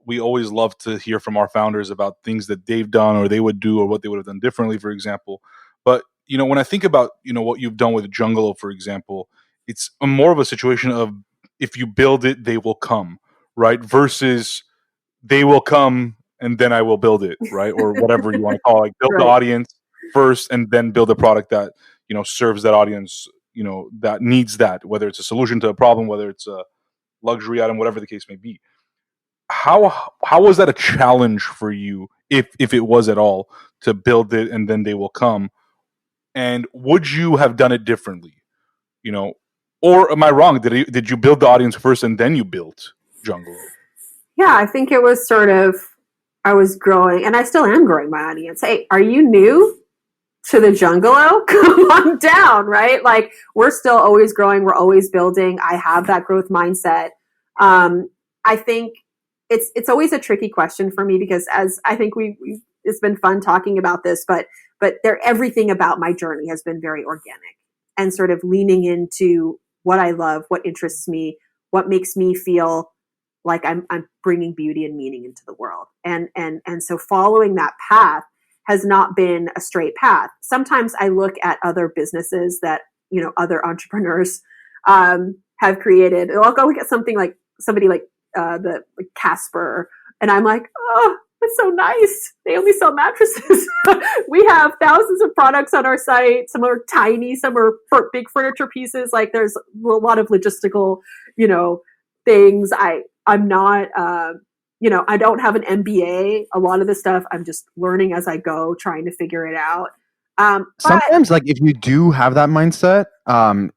[SPEAKER 3] we always love to hear from our founders about things that they've done or they would do or what they would have done differently, for example. But, when I think about, what you've done with Jungalow, for example, it's more of a situation of if you build it, they will come, right? Versus they will come and then I will build it, right? Or whatever you want to call it. Like build
[SPEAKER 2] Right.
[SPEAKER 3] the audience first and then build a product that, serves that audience, that needs that, whether it's a solution to a problem, whether it's a luxury item, whatever the case may be. How was that a challenge for you, if it was at all, to build it and then they will come? And would you have done it differently? Or am I wrong? Did you build the audience first and then you built Jungalow?
[SPEAKER 2] Yeah, I think it was sort of, I was growing and I still am growing my audience. Hey, are you new to the Jungalow? Come on down, right? Like we're still always growing. We're always building. I have that growth mindset. I think it's always a tricky question for me because as I think it's been fun talking about this, but everything about my journey has been very organic and sort of leaning into what I love, what interests me, what makes me feel like I'm bringing beauty and meaning into the world. And so following that path has not been a straight path. Sometimes I look at other businesses that, other entrepreneurs have created. I'll go look at something like somebody like Casper. And I'm like, oh, that's so nice. They only sell mattresses. We have thousands of products on our site. Some are tiny, some are big furniture pieces. Like there's a lot of logistical, things. I'm not, I don't have an MBA. A lot of the stuff I'm just learning as I go, trying to figure it out.
[SPEAKER 1] Sometimes, like if you do have that mindset,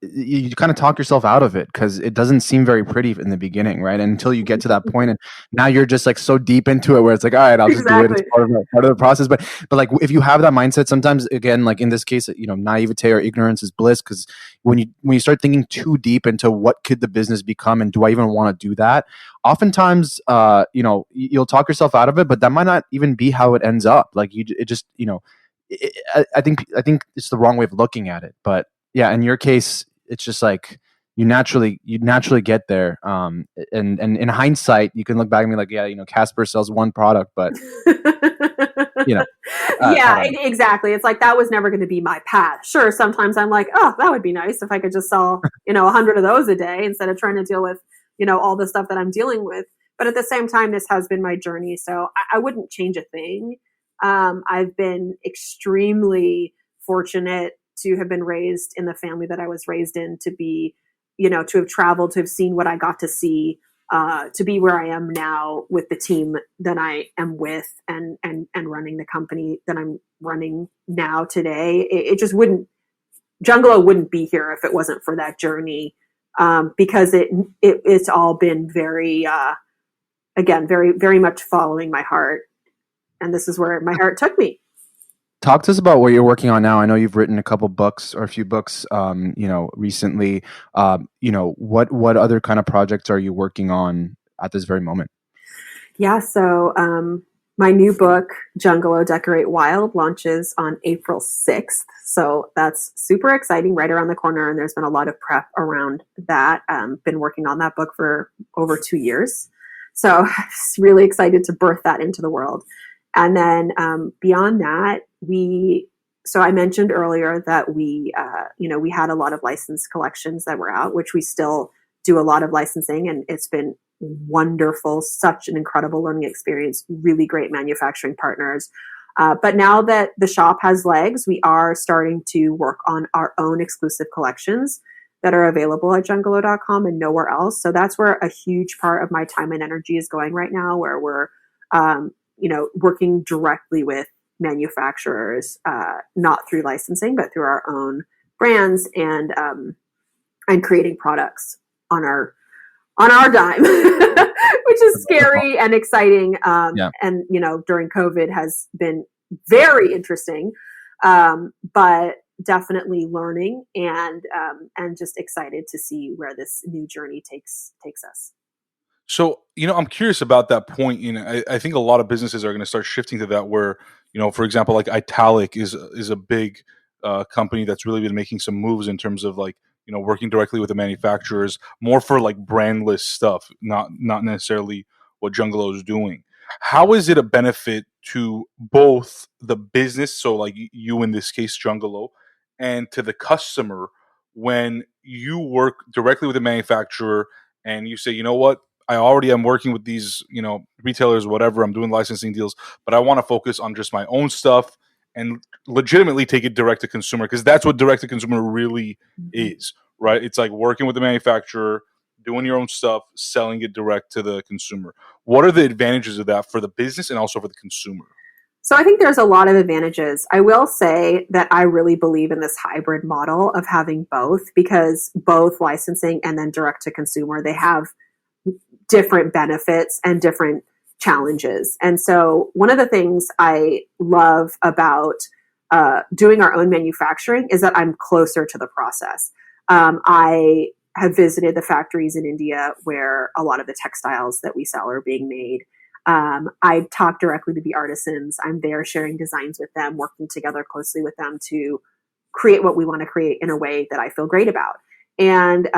[SPEAKER 1] you kind of talk yourself out of it because it doesn't seem very pretty in the beginning, right? And until you get to that point, and now you're just like so deep into it, where it's like, all right, I'll just do it. It's part of the process. But like if you have that mindset, sometimes again, like in this case, naivete or ignorance is bliss. Because when you start thinking too deep into what could the business become, and do I even want to do that? Oftentimes, you'll talk yourself out of it, but that might not even be how it ends up. Like I think it's the wrong way of looking at it, but yeah, in your case, it's just like you naturally get there. And in hindsight, you can look back and be like, yeah, Casper sells one product, but
[SPEAKER 2] exactly. It's like that was never going to be my path. Sure, sometimes I'm like, oh, that would be nice if I could just sell 100 of those a day instead of trying to deal with all the stuff that I'm dealing with. But at the same time, this has been my journey, so I wouldn't change a thing. I've been extremely fortunate to have been raised in the family that I was raised in, to be, to have traveled, to have seen what I got to see, to be where I am now with the team that I am with and running the company that I'm running now today. It just Jungalow wouldn't be here if it wasn't for that journey, because it's all been very, again, very, very much following my heart. And this is where my heart took me.
[SPEAKER 1] Talk to us about what you're working on now. I know you've written a couple books or a few books, recently. What other kind of projects are you working on at this very moment?
[SPEAKER 2] Yeah. So My new book, Jungalow, Decorate Wild, launches on April 6th. So that's super exciting, right around the corner. And there's been a lot of prep around that. Been working on that book for over 2 years. So I'm just really excited to birth that into the world. And then beyond that, so I mentioned earlier that we had a lot of licensed collections that were out, which we still do a lot of licensing, and it's been wonderful, such an incredible learning experience, really great manufacturing partners. But now that the shop has legs, we are starting to work on our own exclusive collections that are available at jungalow.com and nowhere else. So that's where a huge part of my time and energy is going right now, where we're working directly with manufacturers, not through licensing, but through our own brands and creating products on our dime, which is scary and exciting. And, during COVID has been very interesting, but definitely learning and just excited to see where this new journey takes us.
[SPEAKER 3] So, I'm curious about that point. I think a lot of businesses are going to start shifting to that where, for example, like Italic is a big company that's really been making some moves in terms of like, working directly with the manufacturers, more for like brandless stuff, not necessarily what Jungalow is doing. How is it a benefit to both the business, so like you in this case, Jungalow, and to the customer when you work directly with the manufacturer and you say, you know what, I already am working with these, retailers, whatever, I'm doing licensing deals, but I want to focus on just my own stuff and legitimately take it direct to consumer, because that's what direct to consumer really is, right? It's like working with the manufacturer, doing your own stuff, selling it direct to the consumer. What are the advantages of that for the business and also for the consumer?
[SPEAKER 2] So I think there's a lot of advantages. I will say that I really believe in this hybrid model of having both, because both licensing and then direct to consumer, they have different benefits and different challenges. And so one of the things I love about doing our own manufacturing is that I'm closer to the process. I have visited the factories in India where a lot of the textiles that we sell are being made. I talk directly to the artisans. I'm there sharing designs with them, working together closely with them to create what we want to create in a way that I feel great about. And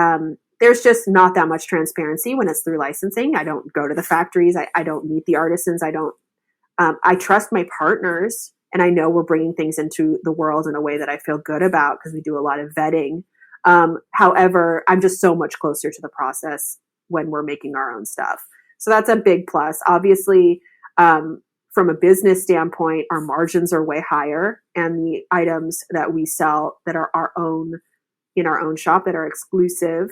[SPEAKER 2] there's just not that much transparency when it's through licensing. I don't go to the factories. I don't meet the artisans. I trust my partners, and I know we're bringing things into the world in a way that I feel good about because we do a lot of vetting. However, I'm just so much closer to the process when we're making our own stuff. So that's a big plus. Obviously, from a business standpoint, our margins are way higher, and the items that we sell that are our own in our own shop that are exclusive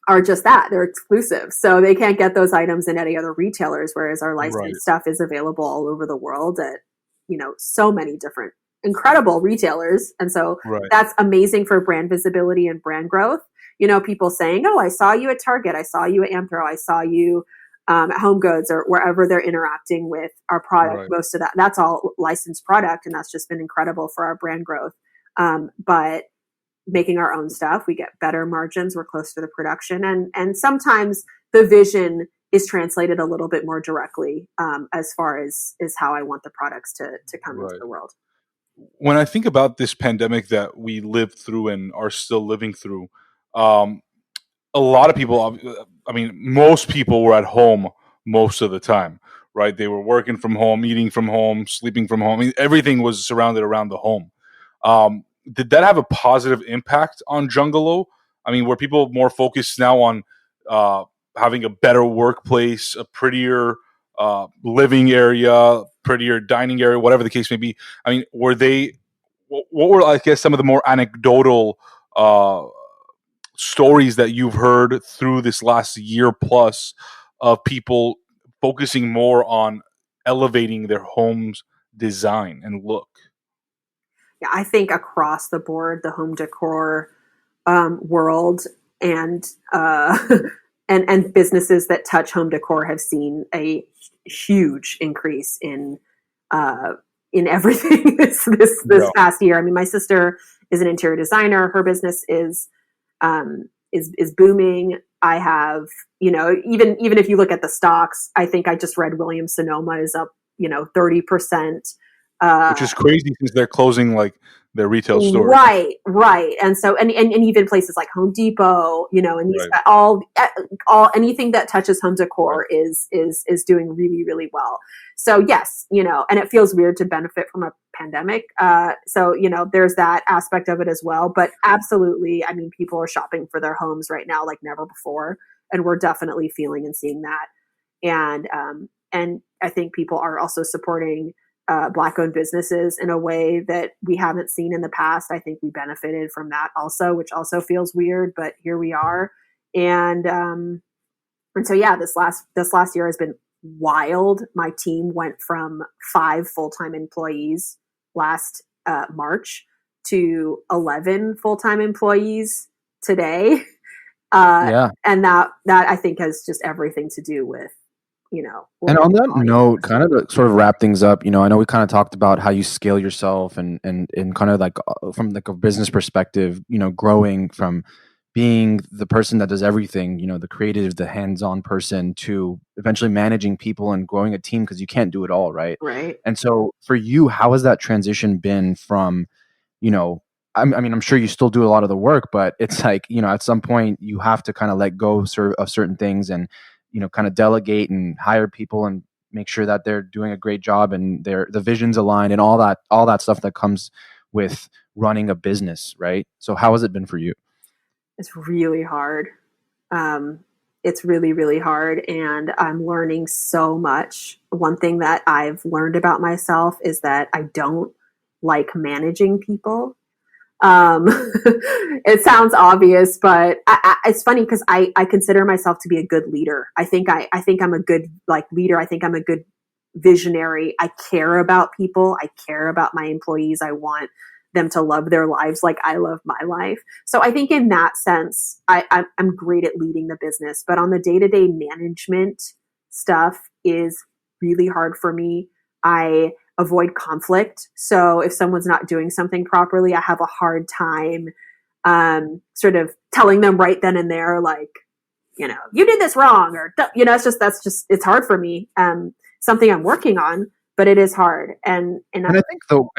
[SPEAKER 2] are just that. They're exclusive. So they can't get those items in any other retailers, whereas our licensed stuff is available all over the world at, so many different incredible retailers. And so that's amazing for brand visibility and brand growth. People saying, oh, I saw you at Target. I saw you at Anthro. I saw you at Home Goods or wherever they're interacting with our product. Most of that's all licensed product. And that's just been incredible for our brand growth. But making our own stuff, we get better margins. We're close to the production. And sometimes the vision is translated a little bit more directly as far as how I want the products to come into the world.
[SPEAKER 3] When I think about this pandemic that we lived through and are still living through, a lot of people, most people were at home most of the time, right? They were working from home, eating from home, sleeping from home. Everything was surrounded around the home. Did that have a positive impact on Jungalow? Were people more focused now on having a better workplace, a prettier living area, prettier dining area, whatever the case may be? Were they? What were, I guess, some of the more anecdotal stories that you've heard through this last year plus of people focusing more on elevating their home's design and look?
[SPEAKER 2] Yeah, I think across the board, the home decor world and and businesses that touch home decor have seen a huge increase in everything this past year. My sister is an interior designer. Her business is booming. I have, even if you look at the stocks, I think I just read Williams Sonoma is up, 30%.
[SPEAKER 3] Which is crazy since they're closing like their retail stores.
[SPEAKER 2] Right. And so, and even places like Home Depot, and these
[SPEAKER 3] Right.
[SPEAKER 2] all anything that touches home decor
[SPEAKER 3] Right.
[SPEAKER 2] is doing really, really well. So yes, and it feels weird to benefit from a pandemic. So, there's that aspect of it as well, but absolutely. I mean, people are shopping for their homes right now like never before. And we're definitely feeling and seeing that. And I think people are also supporting Black-owned businesses in a way that we haven't seen in the past. I think we benefited from that also, which also feels weird, but here we are. And so yeah, this last year has been wild. My team went from 5 full-time employees last March to 11 full-time employees today. And that I think has just everything to do with,
[SPEAKER 1] And on that note, kind of to sort of wrap things up, I know we kind of talked about how you scale yourself and kind of like from like a business perspective, growing from being the person that does everything, the creative, the hands-on person, to eventually managing people and growing a team, because you can't do it all, right?
[SPEAKER 2] Right.
[SPEAKER 1] And so for you, how has that transition been from, I mean, I'm sure you still do a lot of the work, but it's like, at some point you have to kind of let go of certain things and, kind of delegate and hire people and make sure that they're doing a great job and the vision's aligned and all that stuff that comes with running a business, right? So how has it been for you?
[SPEAKER 2] It's really hard. It's really, really hard. And I'm learning so much. One thing that I've learned about myself is that I don't like managing people. It sounds obvious, but it's funny because I consider myself to be a good leader. I think I'm a good leader. I think I'm a good visionary. I care about people. I care about my employees. I want them to love their lives like I love my life. So I think in that sense, I'm great at leading the business, but on the day-to-day management stuff is really hard for me. I avoid conflict. So if someone's not doing something properly, I have a hard time sort of telling them right then and there, like, you did this wrong, or, it's hard for me. Something I'm working on, but it is hard. And
[SPEAKER 1] I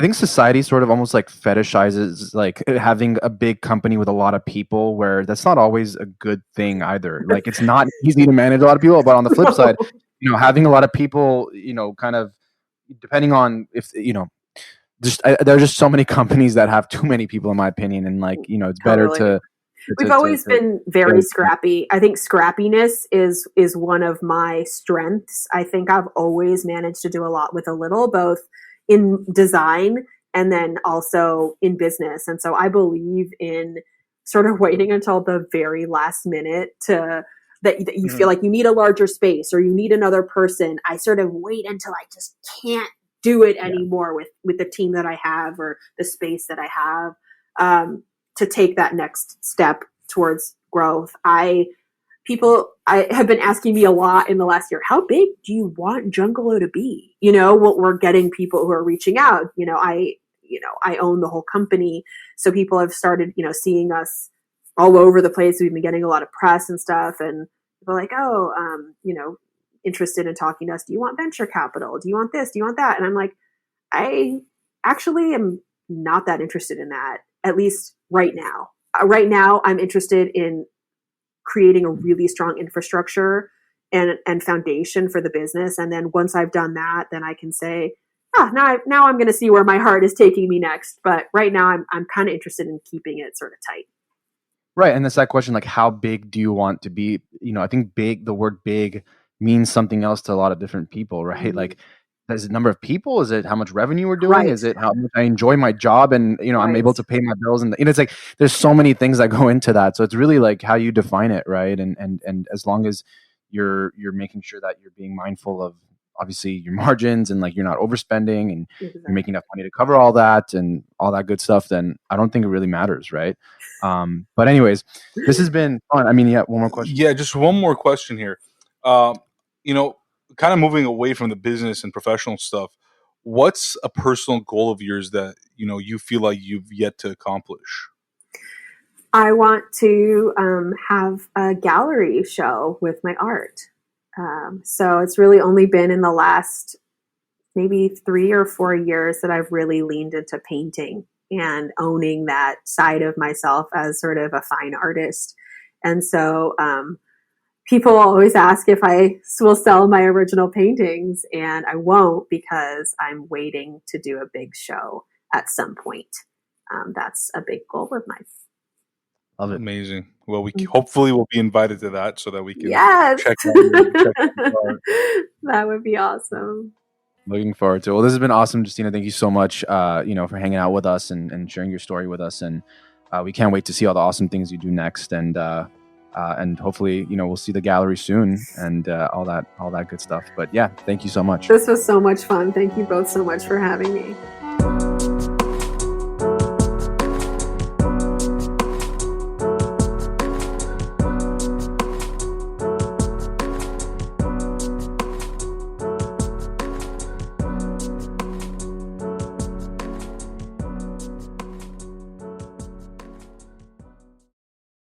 [SPEAKER 1] think society sort of almost like fetishizes like having a big company with a lot of people, where that's not always a good thing either. Like, it's not easy to manage a lot of people, but on the flip side, having a lot of people, kind of depending on if, there's just so many companies that have too many people, in my opinion. And like, it's better to
[SPEAKER 2] We've always been very scrappy. I think scrappiness is one of my strengths. I think I've always managed to do a lot with a little, both in design and then also in business. And so I believe in sort of waiting until the very last minute that you feel like you need a larger space or you need another person. I sort of wait until I just can't do it anymore with the team that I have or the space that I have. To take that next step towards growth. I have been asking me a lot in the last year, how big do you want Jungalow to be? We're getting people who are reaching out. I own the whole company. So people have started, seeing us all over the place. We've been getting a lot of press and stuff, and people are like, interested in talking to us. Do you want venture capital? Do you want this? Do you want that? And I'm like, I actually am not that interested in that, at least right now. Right now, I'm interested in creating a really strong infrastructure and foundation for the business. And then once I've done that, then I can say, now I'm going to see where my heart is taking me next. But right now, I'm kind of interested in keeping it sort of tight.
[SPEAKER 1] Right. And that's that question, like, how big do you want to be? I think the word big means something else to a lot of different people, right? Mm-hmm. Like, is it number of people? Is it how much revenue we're doing? Right. Is it how much I enjoy my job and, I'm able to pay my bills? And, it's like, there's so many things that go into that. So it's really like how you define it. Right. And as long as you're making sure that you're being mindful of obviously your margins and like you're not overspending and you're making enough money to cover all that and all that good stuff, then I don't think it really matters. Right. But anyways, this has been fun. I mean, one more question.
[SPEAKER 3] Yeah. Just one more question here. Kind of moving away from the business and professional stuff, what's a personal goal of yours that, you feel like you've yet to accomplish?
[SPEAKER 2] I want to have a gallery show with my art. So it's really only been in the last maybe 3 or 4 years that I've really leaned into painting and owning that side of myself as sort of a fine artist. And so people always ask if I will sell my original paintings, and I won't because I'm waiting to do a big show at some point. That's a big goal of mine.
[SPEAKER 1] Love it.
[SPEAKER 3] Amazing. Well, we hopefully will be invited to that so that we can
[SPEAKER 2] Yes.
[SPEAKER 3] check out
[SPEAKER 2] That would be awesome.
[SPEAKER 1] Looking forward to it. Well, this has been awesome, Justina. Thank you so much, for hanging out with us and sharing your story with us. And we can't wait to see all the awesome things you do next. And hopefully, we'll see the gallery soon and all that good stuff. But yeah, thank you so much.
[SPEAKER 2] This was so much fun. Thank you both so much for having me.